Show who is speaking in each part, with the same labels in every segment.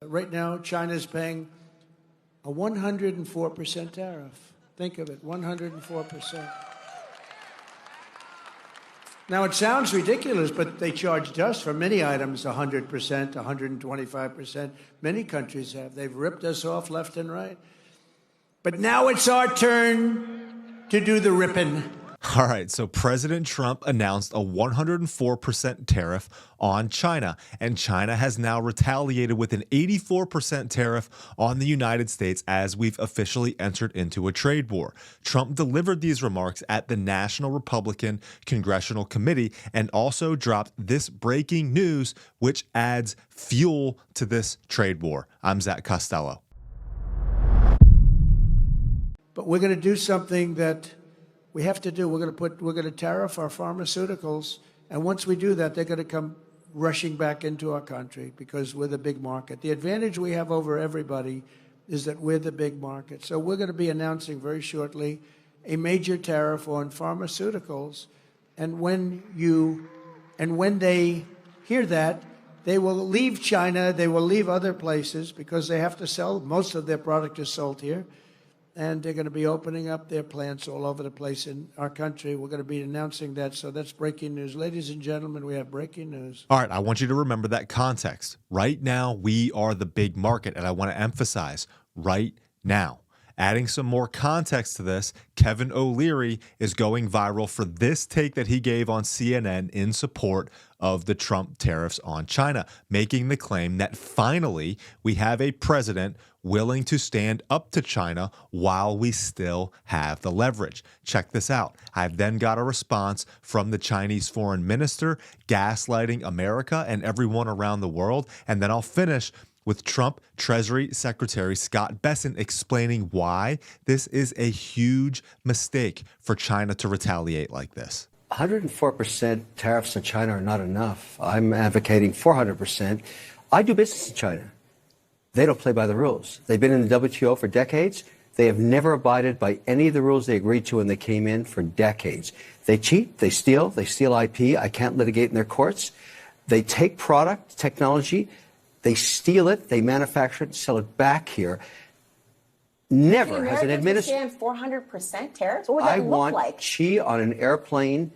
Speaker 1: But right now, China's paying a 104% tariff. Think of it, 104%. Now, it sounds ridiculous, but they charged us for many items 100%, 125%. Many countries have. They've ripped us off left and right. But now it's our turn to do the ripping.
Speaker 2: All right, so President Trump announced a 104% tariff on China, and China has now retaliated with an 84% tariff on the United States as we've officially entered into a trade war. Trump delivered these remarks at the National Republican Congressional Committee and also dropped this breaking news, which adds fuel to this trade war. I'm Zach Costello.
Speaker 1: But we're going to do something that we have to do. We're going to tariff our pharmaceuticals, and once we do that, they're going to come rushing back into our country because we're the big market. The advantage we have over everybody is that we're the big market. So we're going to be announcing very shortly a major tariff on pharmaceuticals, and when they hear that, they will leave China, they will leave other places because they have to sell. Most of their product is sold here. And they're going to be opening up their plants all over the place in our country. We're going to be announcing that. So that's breaking news. Ladies and gentlemen, we have breaking news.
Speaker 2: All right, I want you to remember that context. Right now, we are the big market. And I want to emphasize right now. Adding some more context to this, Kevin O'Leary is going viral for this take that he gave on CNN in support of the Trump tariffs on China, making the claim that finally we have a president willing to stand up to China while we still have the leverage. Check this out. I've then got a response from the Chinese foreign minister gaslighting America and everyone around the world, and then I'll finish with Trump Treasury Secretary Scott Bessent explaining why this is a huge mistake for China to retaliate like this.
Speaker 3: 104% tariffs on China are not enough. I'm advocating 400%. I do business in China. They don't play by the rules. They've been in the WTO for decades. They have never abided by any of the rules they agreed to when they came in for decades. They cheat, they steal IP. I can't litigate in their courts. They take product, technology, they steal it, they manufacture it, sell it back here. Never has an administration.
Speaker 4: 400% tariffs? What would that look like?
Speaker 3: I want Xi on an airplane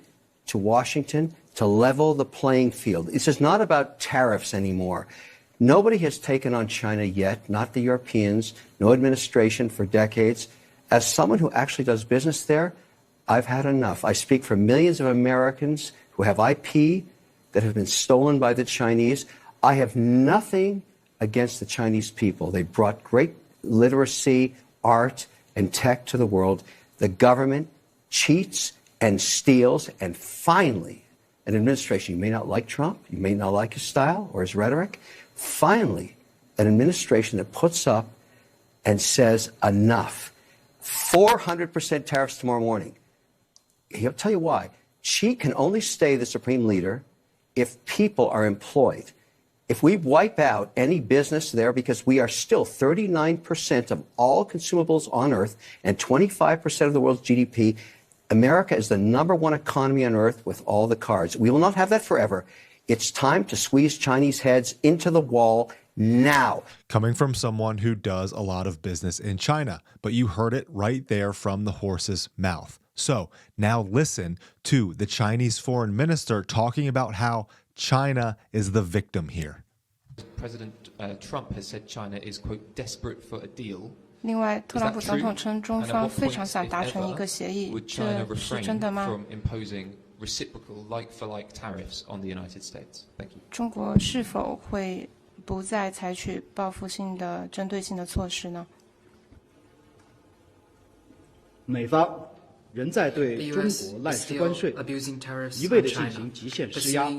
Speaker 3: to Washington to level the playing field. This is not about tariffs anymore. Nobody has taken on China yet, not the Europeans, no administration for decades. As someone who actually does business there, I've had enough. I speak for millions of Americans who have IP that have been stolen by the Chinese. I have nothing against the Chinese people. They brought great literacy, art, and tech to the world. The government cheats and steals, and finally, an administration, you may not like Trump, you may not like his style or his rhetoric, finally, an administration that puts up and says enough. 400% tariffs tomorrow morning. He'll tell you why. Xi can only stay the supreme leader if people are employed. If we wipe out any business there, because we are still 39% of all consumables on Earth and 25% of the world's GDP, America is the #1 economy on Earth with all the cards. We will not have that forever. It's time to squeeze Chinese heads into the wall now.
Speaker 2: Coming from someone who does a lot of business in China, but you heard it right there from the horse's mouth. So now listen to the Chinese foreign minister talking about how China is the victim here.
Speaker 5: President Trump has said China is, quote, desperate for a deal.
Speaker 6: 另外，特朗普总统称中方非常想达成一个协议，这是真的吗？
Speaker 5: reciprocal like-for-like tariffs on the United States. Thank you.
Speaker 6: 中国是否会不再采取报复性的、针对性的措施呢？
Speaker 7: 美方仍在对中国滥施关税，一味地进行极限施压，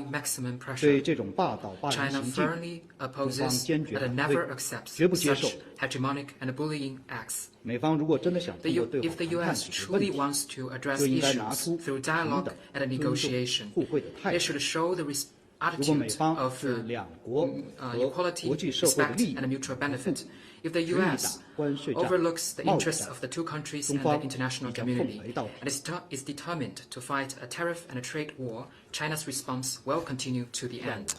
Speaker 7: 对这种霸道霸凌行径，中方坚决反对，绝不接受。美方如果真的想通过对话谈判解决问题，就应该拿出平等、尊重、互惠的态度。如果美方是两国和国际社会的利益和互助，
Speaker 4: If the U.S. overlooks the interests of the two countries and the international community and is determined to fight a tariff and a trade war, China's response will continue to the end.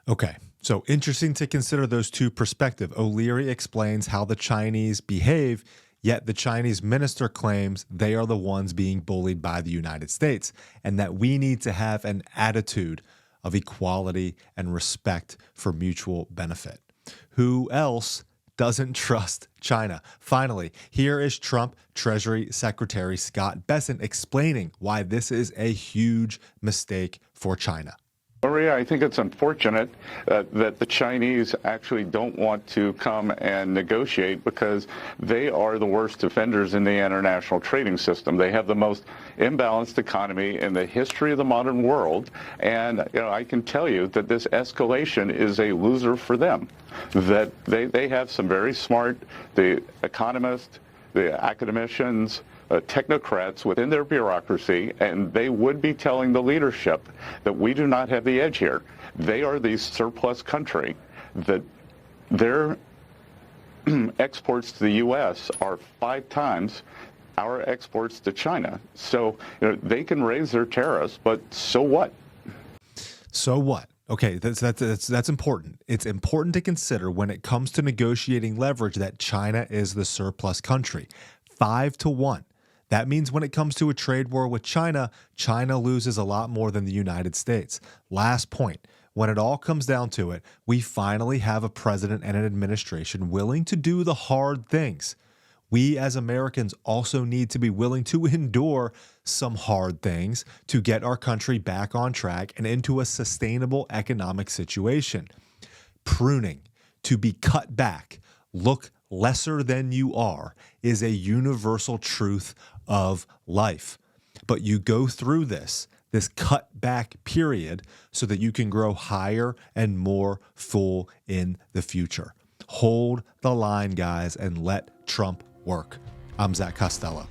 Speaker 2: Okay, So interesting to consider those two perspectives. O'Leary explains how the Chinese behave, yet the Chinese minister claims they are the ones being bullied by the United States, and that we need to have an attitude of equality and respect for mutual benefit. Who else doesn't trust China? Finally, here is Trump Treasury Secretary Scott Bessent explaining why this is a huge mistake for China.
Speaker 8: Maria, I think it's unfortunate that the Chinese actually don't want to come and negotiate because they are the worst offenders in the international trading system. They have the most imbalanced economy in the history of the modern world. And I can tell you that this escalation is a loser for them. That they have some very smart, the economists, the academicians, technocrats within their bureaucracy, and they would be telling the leadership that we do not have the edge here. They are the surplus country, that their exports to the U.S. are 5 times our exports to China. So they can raise their tariffs, but so what?
Speaker 2: So what? Okay, that's important. It's important to consider when it comes to negotiating leverage that China is the surplus country, 5-1. That means when it comes to a trade war with China, China loses a lot more than the United States. Last point, when it all comes down to it, we finally have a president and an administration willing to do the hard things. We as Americans also need to be willing to endure some hard things to get our country back on track and into a sustainable economic situation. Pruning, to be cut back, look lesser than you are, is a universal truth of life. But you go through this cut back period so that you can grow higher and more full in the future. Hold the line, guys, and let Trump work. I'm Zach Costello.